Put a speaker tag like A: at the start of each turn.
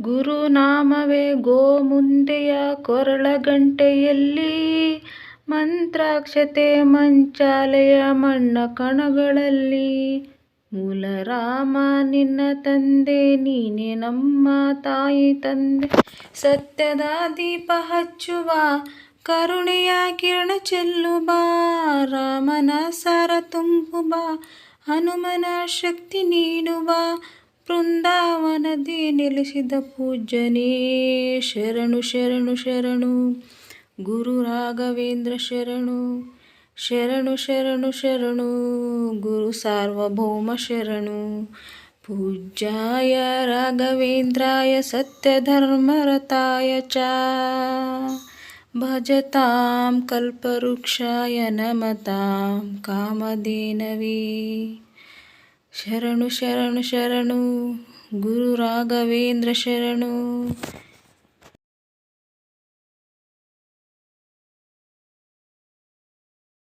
A: ಗುರುನಾಮವೇ ಗೋಮುಂದೆಯ ಕೊರಳಗಂಟೆಯಲ್ಲಿ, ಮಂತ್ರಾಕ್ಷತೆ ಮಂಚಾಲೆಯ ಮಣ್ಣ ಕಣಗಳಲ್ಲಿ. ಮೂಲರಾಮ ನಿನ್ನ ತಂದೆ, ನೀನೆ ನಮ್ಮ ತಾಯಿ ತಂದೆ. ಸತ್ಯದ ದೀಪ ಹಚ್ಚುವ, ಕರುಣೆಯ ಕಿರಣ ಚೆಲ್ಲುವ, ರಾಮನ ಸಾರ ತುಂಬುವ, ಹನುಮನ ಶಕ್ತಿ ನೀಡುವ, ಬೃಂದಾವನದಿ ನೆಲೆಸಿದ ಪೂಜ್ಯನೇ ಶರಣು ಶರಣು ಶರಣು. ಗುರು ರಾಘವೇಂದ್ರ ಶರಣು ಶರಣು ಶರಣು ಶರಣು. ಗುರು ಸಾರ್ವಭೌಮ ಶರಣು. ಪೂಜ್ಯಾಯ ರಾಘವೇಂದ್ರಾಯ ಸತ್ಯಧರ್ಮರತಾಯ ಚ ಭಜತಾಂ ಕಲ್ಪವೃಕ್ಷಾಯ ನಮತಾಂ ಕಾಮಧೇನವೇ. ಶರಣು ಶರಣು ಶರಣು. ಗುರು ರಾಘವೇಂದ್ರ ಶರಣು.